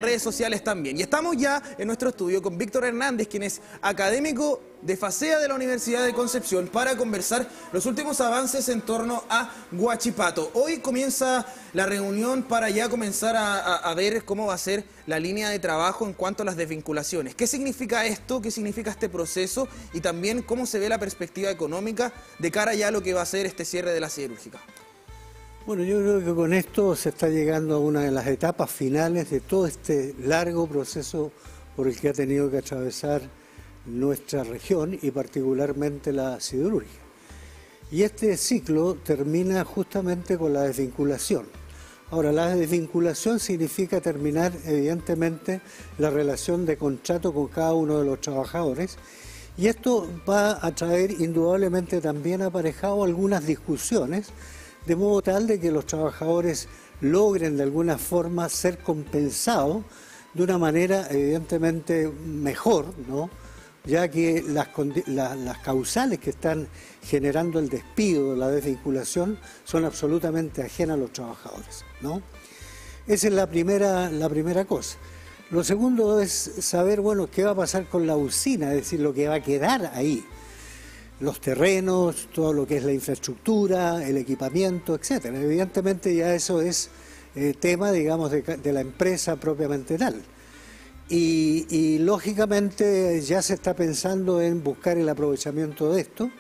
redes sociales también. Y estamos ya en nuestro estudio con Víctor Hernández, quien es académico de FACEA de la Universidad de Concepción, para conversar los últimos avances en torno a Huachipato. Hoy comienza la reunión para ya comenzar a ver cómo va a ser la línea de trabajo en cuanto a las desvinculaciones. ¿Qué significa esto? ¿Qué significa este proceso? Y también cómo se ve la perspectiva económica de cara ya a lo que va a ser este cierre de la siderúrgica. Bueno, yo creo que con esto se está llegando a una de las etapas finales de todo este largo proceso por el que ha tenido que atravesar nuestra región y particularmente la siderúrgica. Y este ciclo termina justamente con la desvinculación. Ahora, la desvinculación significa terminar evidentemente la relación de contrato con cada uno de los trabajadores, y esto va a traer indudablemente también aparejado algunas discusiones, de modo tal de que los trabajadores logren de alguna forma ser compensados de una manera evidentemente mejor, ¿no? Ya que las causales que están generando el despido, la desvinculación, son absolutamente ajenas a los trabajadores, ¿no? Esa es la primera cosa. Lo segundo es saber, bueno, qué va a pasar con la usina, es decir, lo que va a quedar ahí. Los terrenos, todo lo que es la infraestructura, el equipamiento, etcétera. Evidentemente ya eso es tema, digamos, de la empresa propiamente tal. Y lógicamente ya se está pensando en buscar el aprovechamiento de esto,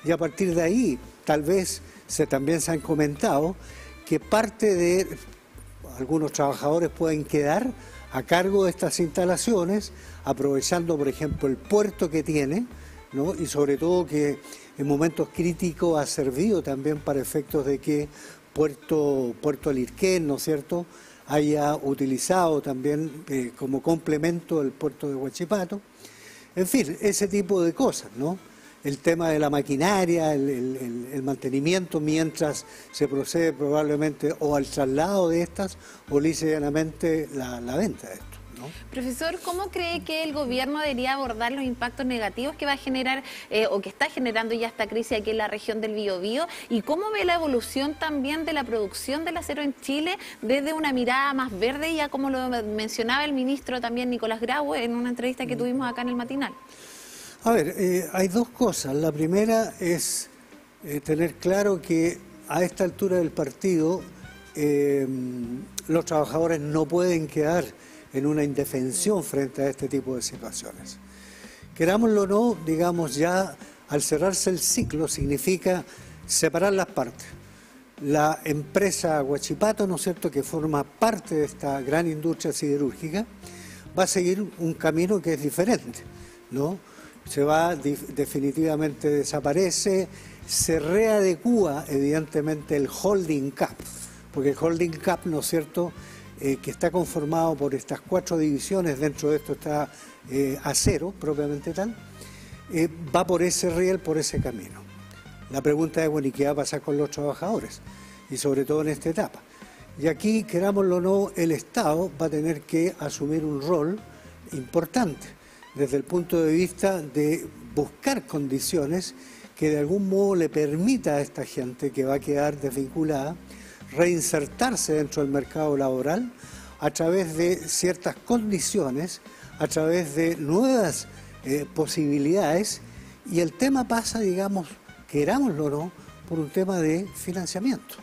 y a partir de ahí tal vez también se han comentado que parte de algunos trabajadores pueden quedar a cargo de estas instalaciones, aprovechando por ejemplo el puerto que tiene, ¿no? Y sobre todo que en momentos críticos ha servido también para efectos de que Puerto Lirquén, ¿no es cierto?, haya utilizado también como complemento el puerto de Huachipato. En fin, ese tipo de cosas, ¿no? El tema de la maquinaria, el mantenimiento mientras se procede probablemente o al traslado de estas o lisa y llanamente la venta de esto, ¿no? Profesor, ¿cómo cree que el gobierno debería abordar los impactos negativos que va a generar o que está generando ya esta crisis aquí en la región del Biobío? ¿Y cómo ve la evolución también de la producción del acero en Chile desde una mirada más verde, ya como lo mencionaba el ministro también Nicolás Grau en una entrevista que tuvimos acá en el matinal? A ver, hay dos cosas. La primera es tener claro que a esta altura del partido los trabajadores no pueden quedar en una indefensión frente a este tipo de situaciones. Querámoslo o no, digamos, ya al cerrarse el ciclo significa separar las partes. La empresa Huachipato, ¿no es cierto?, que forma parte de esta gran industria siderúrgica, va a seguir un camino que es diferente, ¿no? Se va, definitivamente desaparece, se readecúa evidentemente el holding cap, porque el holding cap, ¿no es cierto?, que está conformado por estas 4 divisiones, dentro de esto está acero, propiamente tal, va por ese riel, por ese camino. La pregunta es, bueno, ¿y qué va a pasar con los trabajadores? Y sobre todo en esta etapa. Y aquí, querámoslo o no, el Estado va a tener que asumir un rol importante, desde el punto de vista de buscar condiciones que de algún modo le permita a esta gente que va a quedar desvinculada reinsertarse dentro del mercado laboral a través de ciertas condiciones, a través de nuevas posibilidades, y el tema pasa, digamos, querámoslo o no, por un tema de financiamiento.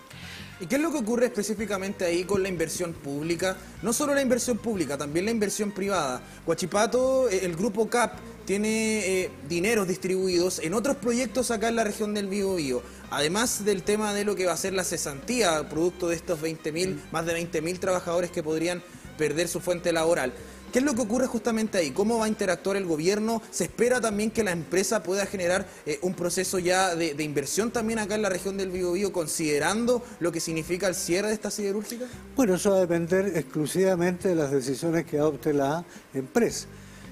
¿Y qué es lo que ocurre específicamente ahí con la inversión pública? No solo la inversión pública, también la inversión privada. Huachipato, el grupo CAP, tiene dineros distribuidos en otros proyectos acá en la región del Biobío. Además del tema de lo que va a ser la cesantía, producto de estos más de 20.000 trabajadores que podrían perder su fuente laboral. ¿Qué es lo que ocurre justamente ahí? ¿Cómo va a interactuar el gobierno? ¿Se espera también que la empresa pueda generar un proceso ya de inversión también acá en la región del Biobío, considerando lo que significa el cierre de esta siderúrgica? Bueno, eso va a depender exclusivamente de las decisiones que adopte la empresa.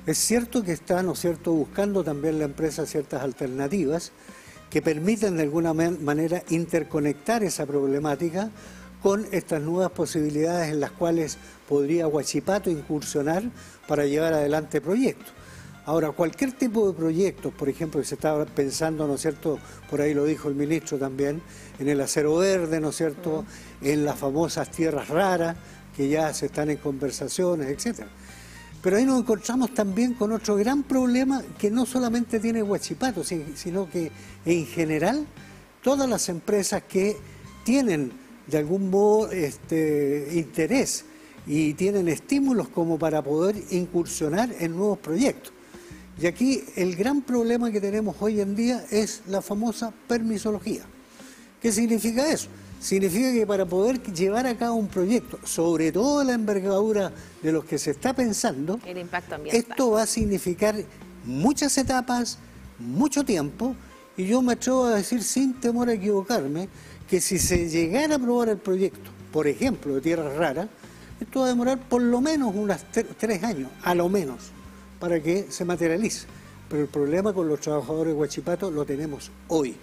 Es cierto que está, ¿no es cierto?, buscando también la empresa ciertas alternativas que permitan de alguna manera interconectar esa problemática con estas nuevas posibilidades en las cuales podría Huachipato incursionar para llevar adelante proyectos. Ahora, cualquier tipo de proyectos, por ejemplo, que se está pensando, ¿no es cierto?, por ahí lo dijo el ministro también, en el acero verde, ¿no es cierto?, en las famosas tierras raras, que ya se están en conversaciones, etcétera. Pero ahí nos encontramos también con otro gran problema que no solamente tiene Huachipato, sino que en general todas las empresas que tienen de algún modo interés y tienen estímulos como para poder incursionar en nuevos proyectos. Y aquí el gran problema que tenemos hoy en día es la famosa permisología. ¿Qué significa eso? Significa que para poder llevar a cabo un proyecto, sobre todo la envergadura de los que se está pensando, el impacto ambiental, esto va a significar muchas etapas, mucho tiempo, y yo me atrevo a decir sin temor a equivocarme, que si se llegara a aprobar el proyecto, por ejemplo, de tierras raras, esto va a demorar por lo menos unos 3 años, a lo menos, para que se materialice. Pero el problema con los trabajadores de Huachipato lo tenemos hoy.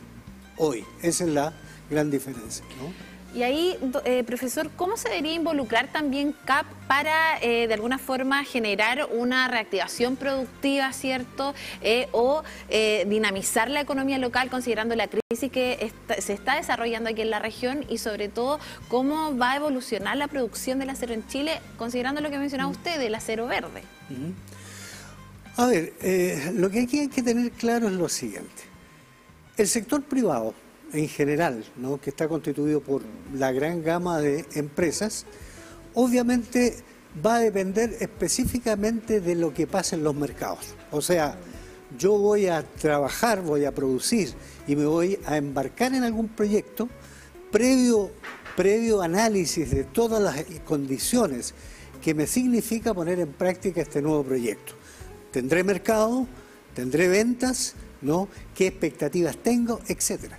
Esa es la gran diferencia, ¿no? Y ahí, profesor, ¿cómo se debería involucrar también CAP para, de alguna forma, generar una reactivación productiva, ¿cierto? O dinamizar la economía local, considerando la crisis que se está desarrollando aquí en la región y, sobre todo, cómo va a evolucionar la producción del acero en Chile, considerando lo que mencionaba usted, del acero verde? A ver, lo que aquí hay que tener claro es lo siguiente. El sector privado, en general, ¿no?, que está constituido por la gran gama de empresas, obviamente va a depender específicamente de lo que pase en los mercados. O sea, yo voy a trabajar, voy a producir y me voy a embarcar en algún proyecto previo análisis de todas las condiciones que me significa poner en práctica este nuevo proyecto. Tendré mercado, tendré ventas, ¿no?, qué expectativas tengo, etcétera.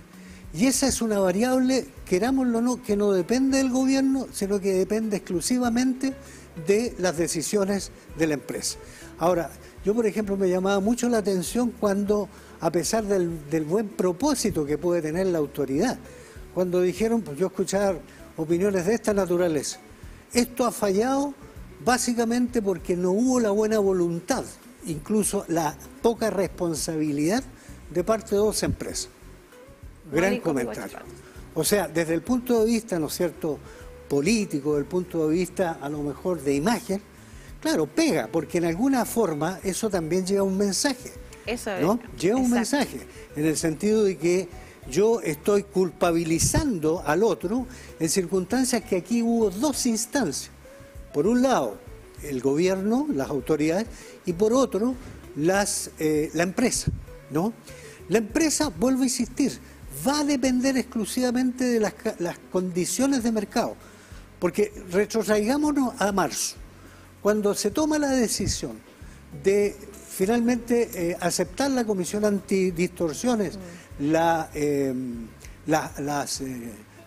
Y esa es una variable, querámoslo o no, que no depende del gobierno, sino que depende exclusivamente de las decisiones de la empresa. Ahora, yo por ejemplo me llamaba mucho la atención cuando, a pesar del buen propósito que puede tener la autoridad, cuando dijeron, pues yo escuchaba opiniones de esta naturaleza, esto ha fallado básicamente porque no hubo la buena voluntad, incluso la poca responsabilidad de parte de 2 empresas. Gran comentario. O sea, desde el punto de vista, ¿no es cierto?, político, desde el punto de vista a lo mejor de imagen, claro, pega, porque en alguna forma eso también lleva un mensaje, ¿no? Lleva un mensaje, en el sentido de que yo estoy culpabilizando al otro en circunstancias que aquí hubo 2 instancias. Por un lado, el gobierno, las autoridades, y por otro, la empresa, ¿no? La empresa, vuelvo a insistir, va a depender exclusivamente de las condiciones de mercado. Porque retrotraigámonos a marzo, cuando se toma la decisión de finalmente aceptar la Comisión Antidistorsiones, los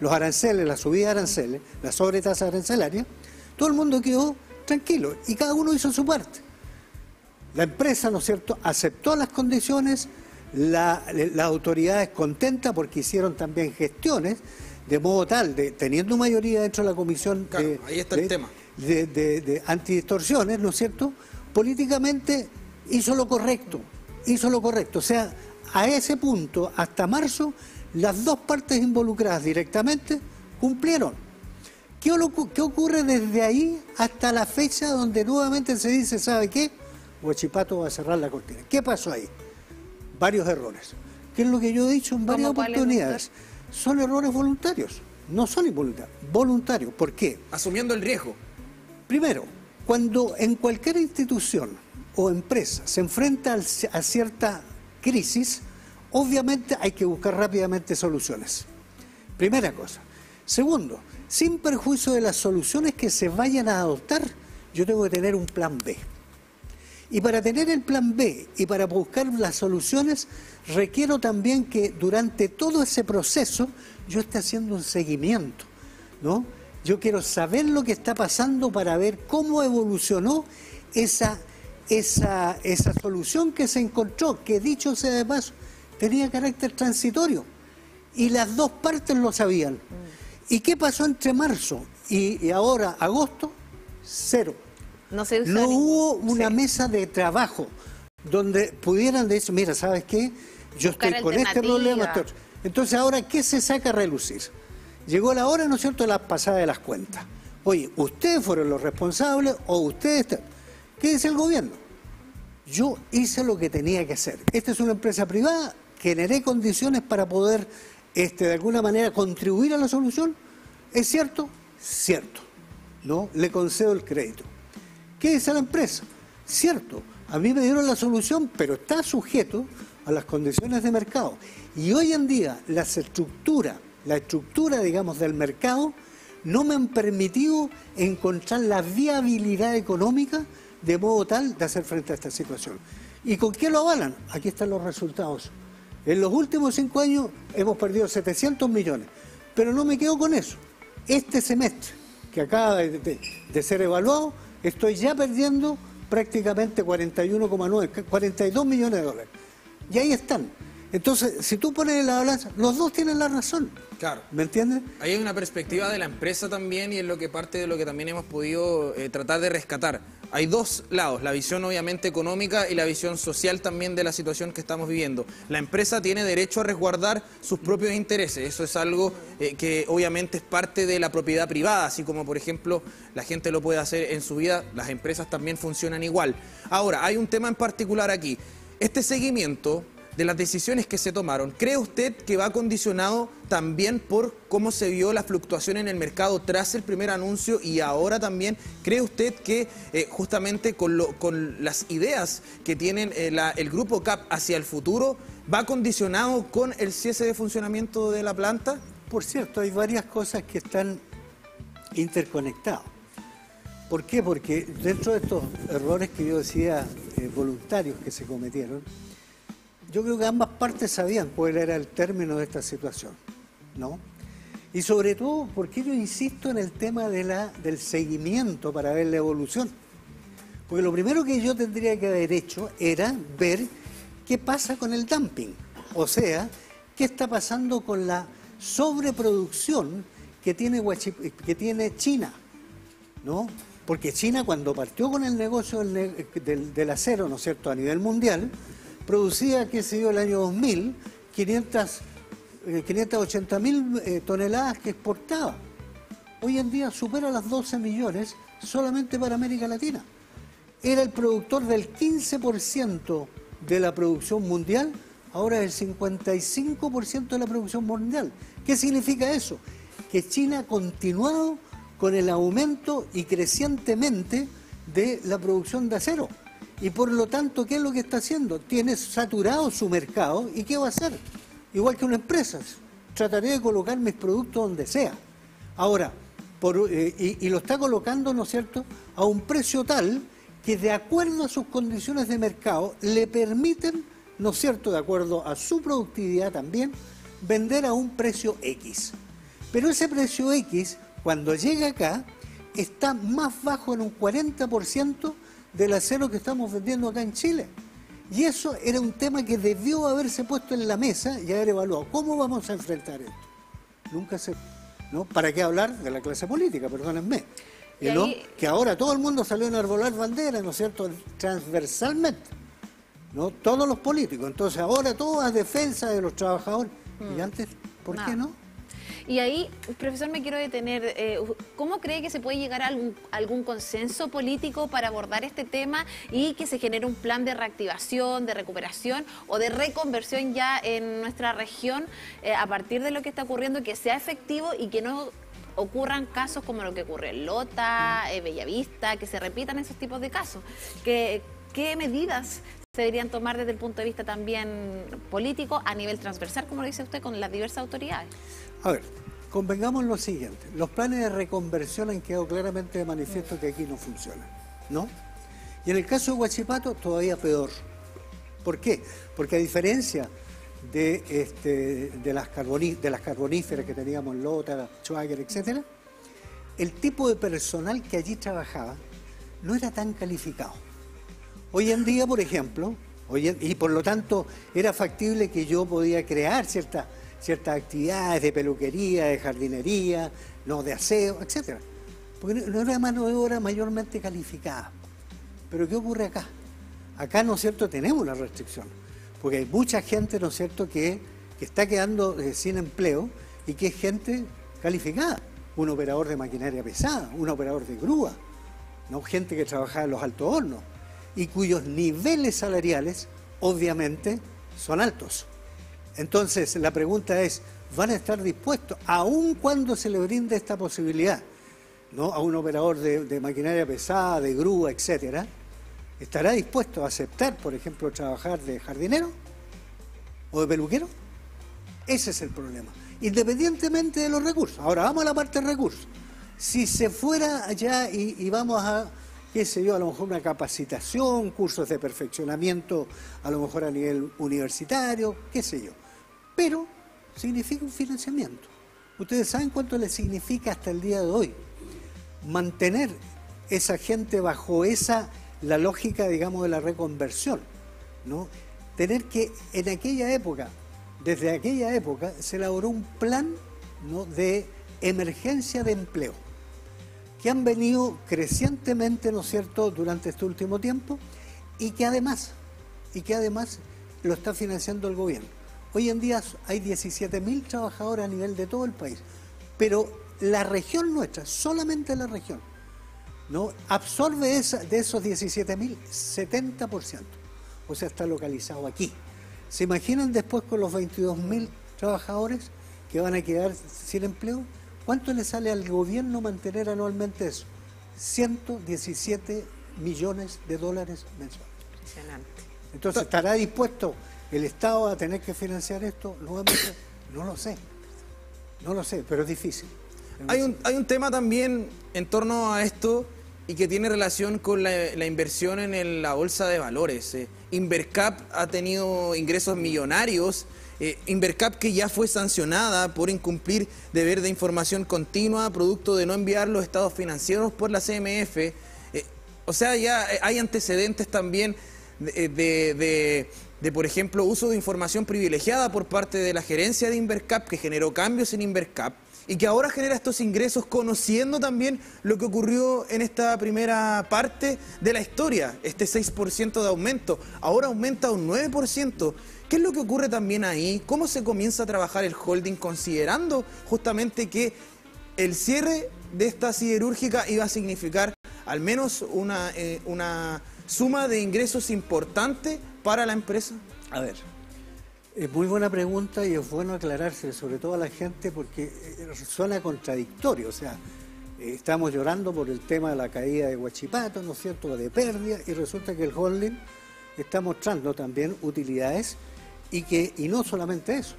aranceles, la subida de aranceles, la sobretasa arancelaria, todo el mundo quedó tranquilo y cada uno hizo su parte. La empresa, ¿no es cierto?, aceptó las condiciones. Las autoridades contentas porque hicieron también gestiones de modo tal, teniendo mayoría dentro de la comisión, claro, ahí está el tema de antidistorsiones, ¿no es cierto?, políticamente hizo lo correcto. O sea, a ese punto, hasta marzo, las 2 partes involucradas directamente cumplieron. ¿Qué ocurre desde ahí hasta la fecha donde nuevamente se dice, ¿sabe qué? Huachipato va a cerrar la cortina. ¿Qué pasó ahí? Varios errores. ¿Qué es lo que yo he dicho en varias oportunidades? Son errores voluntarios, no son involuntarios, voluntarios. ¿Por qué? Asumiendo el riesgo. Primero, cuando en cualquier institución o empresa se enfrenta a cierta crisis, obviamente hay que buscar rápidamente soluciones. Primera cosa. Segundo, sin perjuicio de las soluciones que se vayan a adoptar, yo tengo que tener un plan B. Y para tener el plan B y para buscar las soluciones, requiero también que durante todo ese proceso yo esté haciendo un seguimiento, ¿no? Yo quiero saber lo que está pasando para ver cómo evolucionó esa solución que se encontró, que dicho sea de paso, tenía carácter transitorio. Y las 2 partes lo sabían. ¿Y qué pasó entre marzo y ahora agosto? 0. No hubo una mesa de trabajo donde pudieran decir, mira, ¿sabes qué? Yo estoy con este problema. Entonces, ahora, ¿qué se saca a relucir? Llegó la hora, ¿no es cierto?, de la pasada de las cuentas. Oye, ustedes fueron los responsables o ustedes... ¿Qué dice el gobierno? Yo hice lo que tenía que hacer. Esta es una empresa privada, generé condiciones para poder, de alguna manera, contribuir a la solución. ¿Es cierto? Cierto. ¿No? Le concedo el crédito. ¿Qué dice la empresa? Cierto. A mí me dieron la solución, pero está sujeto a las condiciones de mercado. Y hoy en día, la estructura, digamos, del mercado, no me han permitido encontrar la viabilidad económica de modo tal de hacer frente a esta situación. ¿Y con qué lo avalan? Aquí están los resultados. En los últimos 5 años hemos perdido 700 millones, pero no me quedo con eso. Este semestre, que acaba de ser evaluado, estoy ya perdiendo prácticamente 41,9, 42 millones de dólares. Y ahí están. Entonces, si tú pones en la balanza, los dos tienen la razón. Claro. ¿Me entiendes? Ahí hay una perspectiva de la empresa también y es lo que parte de lo que también hemos podido tratar de rescatar. Hay dos lados, la visión obviamente económica y la visión social también de la situación que estamos viviendo. La empresa tiene derecho a resguardar sus propios intereses, eso es algo que obviamente es parte de la propiedad privada, así como por ejemplo la gente lo puede hacer en su vida, las empresas también funcionan igual. Ahora, hay un tema en particular aquí, este seguimiento de las decisiones que se tomaron, ¿cree usted que va condicionado también por cómo se vio la fluctuación en el mercado tras el primer anuncio y ahora también? ¿Cree usted que justamente con las ideas que tienen el Grupo CAP hacia el futuro, va condicionado con el cese de funcionamiento de la planta? Por cierto, hay varias cosas que están interconectadas. ¿Por qué? Porque dentro de estos errores que yo decía voluntarios que se cometieron, yo creo que ambas partes sabían cuál era el término de esta situación, ¿no? Y sobre todo, porque yo insisto en el tema del seguimiento para ver la evolución. Porque lo primero que yo tendría que haber hecho era ver qué pasa con el dumping. O sea, qué está pasando con la sobreproducción que tiene China, ¿no? Porque China, cuando partió con el negocio del acero, ¿no es cierto?, a nivel mundial, producía, qué sé yo, el año 2000, 580.000 toneladas que exportaba. Hoy en día supera las 12 millones solamente para América Latina. Era el productor del 15% de la producción mundial, ahora es el 55% de la producción mundial. ¿Qué significa eso? Que China ha continuado con el aumento y crecientemente de la producción de acero. Y por lo tanto, ¿qué es lo que está haciendo? Tiene saturado su mercado, ¿y qué va a hacer? Igual que una empresa, trataré de colocar mis productos donde sea. Ahora, y lo está colocando, ¿no es cierto?, a un precio tal que de acuerdo a sus condiciones de mercado le permiten, ¿no es cierto?, de acuerdo a su productividad también, vender a un precio X. Pero ese precio X, cuando llega acá, está más bajo en un 40% del acero que estamos vendiendo acá en Chile. Y eso era un tema que debió haberse puesto en la mesa y haber evaluado. ¿Cómo vamos a enfrentar esto? Nunca se... ¿no? ¿Para qué hablar de la clase política? Perdónenme. ¿No? Que ahora todo el mundo salió a enarbolar banderas, ¿no es cierto?, transversalmente, ¿no? Todos los políticos. Entonces ahora todo a defensa de los trabajadores. Y antes, ¿por qué no? Y ahí, profesor, me quiero detener. ¿Cómo cree que se puede llegar a algún consenso político para abordar este tema y que se genere un plan de reactivación, de recuperación o de reconversión ya en nuestra región a partir de lo que está ocurriendo, que sea efectivo y que no ocurran casos como lo que ocurre en Lota, Bellavista, que se repitan esos tipos de casos? ¿Qué medidas se deberían tomar desde el punto de vista también político a nivel transversal, como lo dice usted, con las diversas autoridades? A ver, convengamos lo siguiente. Los planes de reconversión han quedado claramente de manifiesto que aquí no funcionan, ¿no? Y en el caso de Huachipato, todavía peor. ¿Por qué? Porque a diferencia de las carboníferas que teníamos en Lota, Schwager, etc., el tipo de personal que allí trabajaba no era tan calificado. Hoy en día, por ejemplo, y por lo tanto era factible que yo podía crear ciertas actividades de peluquería, de jardinería, no, de aseo, etc. Porque no era mano de obra mayormente calificada. Pero ¿qué ocurre acá? Acá, ¿no es cierto?, tenemos una restricción. Porque hay mucha gente, ¿no es cierto?, que está quedando sin empleo y que es gente calificada. un operador de maquinaria pesada, un operador de grúa, ¿no? Gente que trabajaba en los altos hornos y cuyos niveles salariales obviamente son altos. Entonces la pregunta es, ¿van a estar dispuestos, aun cuando se le brinde esta posibilidad, ¿no?, a un operador de maquinaria pesada, de grúa, etcétera? ¿Estará dispuesto a aceptar, por ejemplo, trabajar de jardinero o de peluquero? Ese es el problema, independientemente de los recursos. Ahora vamos a la parte de recursos. Si se fuera allá y vamos a, qué sé yo, a lo mejor una capacitación, cursos de perfeccionamiento, a lo mejor a nivel universitario, qué sé yo. Pero significa un financiamiento. Ustedes saben cuánto le significa hasta el día de hoy mantener esa gente bajo la lógica, digamos, de la reconversión, ¿no? Tener que, en aquella época, desde aquella época, se elaboró un plan, ¿no?, de emergencia de empleo, que han venido crecientemente, ¿no es cierto?, durante este último tiempo, y que además lo está financiando el gobierno. Hoy en día hay 17.000 trabajadores a nivel de todo el país, pero la región nuestra, solamente la región, ¿no?, absorbe de esos 17.000, 70%. O sea, está localizado aquí. ¿Se imaginan después con los 22.000 trabajadores que van a quedar sin empleo? ¿Cuánto le sale al gobierno mantener anualmente eso? 117 millones de dólares mensuales. Impresionante. Entonces, ¿estará dispuesto el Estado a tener que financiar esto nuevamente? No lo sé. No lo sé, pero es difícil. Hay un tema también en torno a esto y que tiene relación con la inversión en la bolsa de valores. Invercap ha tenido ingresos millonarios. Invercap, que ya fue sancionada por incumplir deber de información continua, producto de no enviar los estados financieros por la CMF. O sea, ya hay antecedentes también de, por ejemplo, uso de información privilegiada por parte de la gerencia de Invercap, que generó cambios en Invercap y que ahora genera estos ingresos, conociendo también lo que ocurrió en esta primera parte de la historia, este 6% de aumento, ahora aumenta a un 9%. ¿Qué es lo que ocurre también ahí? ¿Cómo se comienza a trabajar el holding considerando justamente que el cierre de esta siderúrgica iba a significar al menos una suma de ingresos importante para la empresa? A ver, es muy buena pregunta y es bueno aclararse, sobre todo a la gente, porque suena contradictorio. O sea, estamos llorando por el tema de la caída de Huachipato, ¿no es cierto?, de pérdida, y resulta que el holding está mostrando también utilidades y no solamente eso.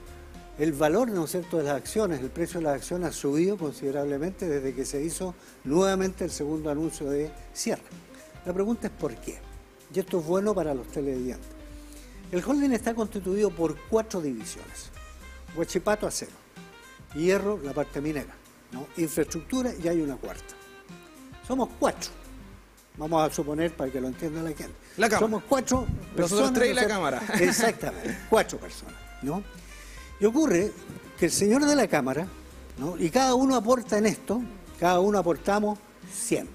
El valor, ¿no es cierto?, de las acciones, el precio de las acciones ha subido considerablemente desde que se hizo nuevamente el segundo anuncio de cierre. La pregunta es ¿por qué? Y esto es bueno para los televidentes. El holding está constituido por 4 divisiones. Huachipato, acero. Hierro, la parte minera, ¿no? Infraestructura, y hay una cuarta. Somos 4. Vamos a suponer, para que lo entienda la gente. La cámara. Somos 4 personas. Nosotros 3 y la cámara. Exactamente, 4 personas, ¿no? Y ocurre que el señor de la cámara, ¿no?, y cada uno aporta en esto, cada uno aportamos 100.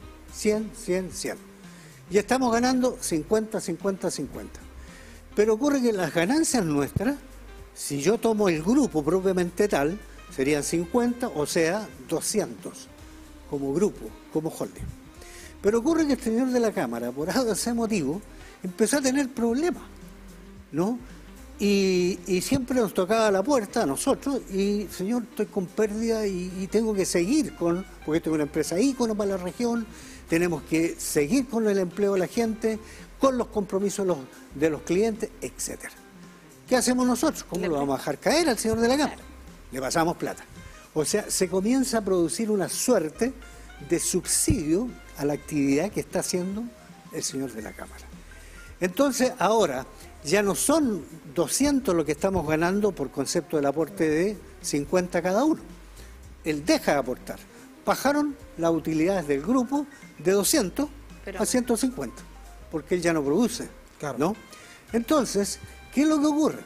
Y estamos ganando 50. Pero ocurre que las ganancias nuestras, si yo tomo el grupo propiamente tal, serían 50, o sea, 200, como grupo, como holding. Pero ocurre que el señor de la cámara, por ese motivo, empezó a tener problemas, ¿no? Y siempre nos tocaba la puerta a nosotros, y señor, estoy con pérdida y tengo que seguir porque esto es una empresa ícono para la región, tenemos que seguir con el empleo de la gente, con los compromisos de los clientes, etcétera. ¿Qué hacemos nosotros? ¿Cómo lo vamos a dejar caer al señor de la cámara? Le pasamos plata. O sea, se comienza a producir una suerte de subsidio a la actividad que está haciendo el señor de la cámara. Entonces, ahora ya no son 200 lo que estamos ganando por concepto del aporte de 50 cada uno. Él deja de aportar. Bajaron las utilidades del grupo de 200 a 150, porque él ya no produce, claro, ¿no? Entonces, ¿qué es lo que ocurre?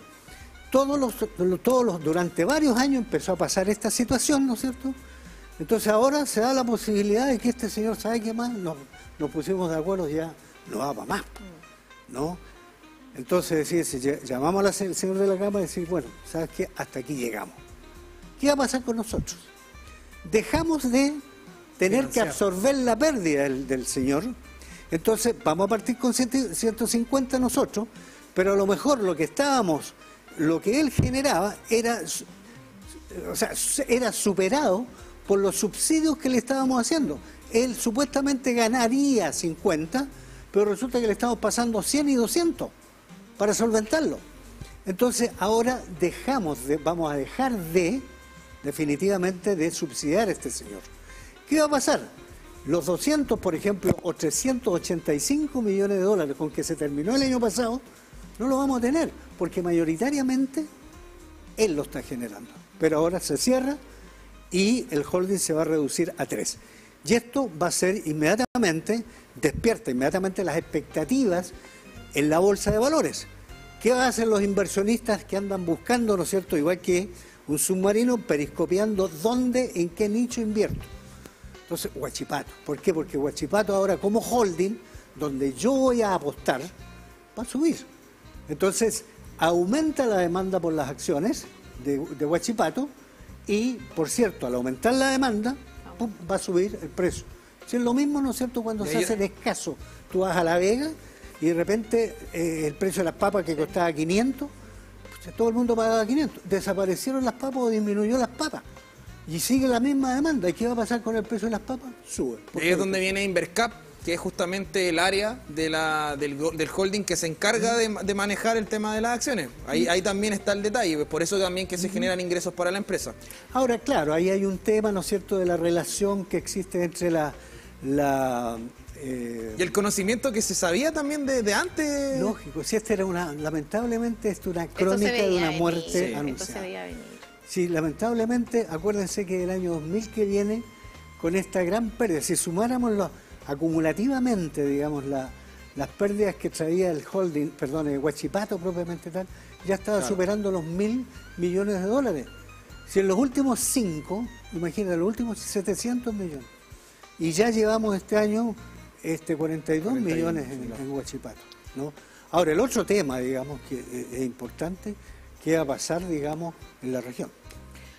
Durante varios años empezó a pasar esta situación, ¿no es cierto? Entonces ahora se da la posibilidad de que este señor, ¿sabe qué más? Nos pusimos de acuerdo, ya no va para más, ¿no? Entonces llamamos al señor de la Cámara y decir, bueno, ¿sabes qué? Hasta aquí llegamos. ¿Qué va a pasar con nosotros? dejamos de tener que Financiar. absorber la pérdida del señor. Entonces vamos a partir con 150 nosotros, pero a lo mejor lo que él generaba era, o sea, era superado por los subsidios que le estábamos haciendo. Él supuestamente ganaría 50, pero resulta que le estamos pasando 100 y 200 para solventarlo. Entonces ahora vamos a dejar definitivamente de subsidiar a este señor. ¿Qué va a pasar? Los 200, por ejemplo, o 385 millones de dólares con que se terminó el año pasado, no lo vamos a tener, porque mayoritariamente él lo está generando. Pero ahora se cierra y el holding se va a reducir a 3. Y esto va a ser despierta inmediatamente las expectativas en la bolsa de valores. ¿Qué van a hacer los inversionistas que andan buscando, ¿no es cierto?, igual que un submarino, periscopiando dónde, en qué nicho invierto? Entonces, Huachipato. ¿Por qué? Porque Huachipato ahora como holding, donde yo voy a apostar, va a subir. Entonces, aumenta la demanda por las acciones de Huachipato y, por cierto, al aumentar la demanda, ¡pum!, va a subir el precio. Si es lo mismo, ¿no es cierto?, cuando se hace escaso. Tú vas a La Vega y de repente el precio de las papas que costaba 500, pues, todo el mundo pagaba 500. Desaparecieron las papas o disminuyó las papas. Y sigue la misma demanda. ¿Y qué va a pasar con el precio de las papas? Sube. Ahí es donde viene Invercap, que es justamente el área del holding que se encarga de manejar el tema de las acciones. Ahí también está el detalle, por eso también que se generan ingresos para la empresa. Ahora, claro, ahí hay un tema, ¿no es cierto?, de la relación que existe entre y el conocimiento que se sabía también de antes. Lógico, si esta era lamentablemente es una crónica de una muerte anunciada. Esto se veía venir. Sí, lamentablemente, acuérdense que el año 2000 que viene, con esta gran pérdida, si sumáramos acumulativamente, digamos, las pérdidas que traía el holding, perdón, el Huachipato propiamente tal, ya estaba superando los 1.000 millones de dólares. Si en los últimos 5, imagínate, los últimos 700 millones, y ya llevamos este año 42 millones en Huachipato, ¿no? Ahora, el otro tema, digamos, que es importante, ¿qué va a pasar, digamos, en la región?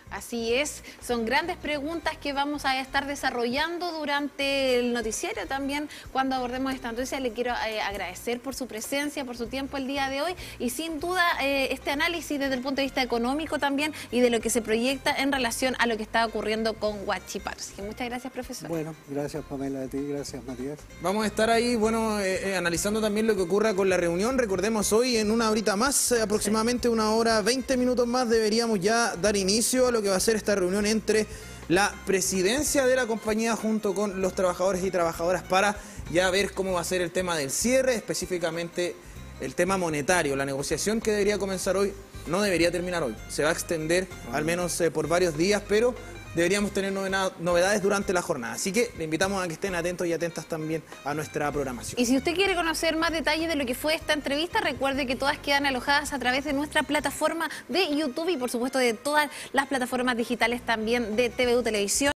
Así es, son grandes preguntas que vamos a estar desarrollando durante el noticiero también cuando abordemos esta noticia. Le quiero agradecer por su presencia, por su tiempo el día de hoy y sin duda este análisis desde el punto de vista económico también y de lo que se proyecta en relación a lo que está ocurriendo con Huachipato. Así que muchas gracias, profesor. Bueno, gracias Pamela, a ti, gracias Matías. Vamos a estar ahí, bueno, analizando también lo que ocurra con la reunión. Recordemos, hoy en una horita más, aproximadamente 1 hora 20 minutos más, deberíamos ya dar inicio a lo que va a ser esta reunión entre la presidencia de la compañía junto con los trabajadores y trabajadoras para ya ver cómo va a ser el tema del cierre, específicamente el tema monetario. La negociación que debería comenzar hoy no debería terminar hoy, se va a extender al menos por varios días, pero deberíamos tener novedades durante la jornada. Así que le invitamos a que estén atentos y atentas también a nuestra programación. Y si usted quiere conocer más detalles de lo que fue esta entrevista, recuerde que todas quedan alojadas a través de nuestra plataforma de YouTube y por supuesto de todas las plataformas digitales también de TVU Televisión.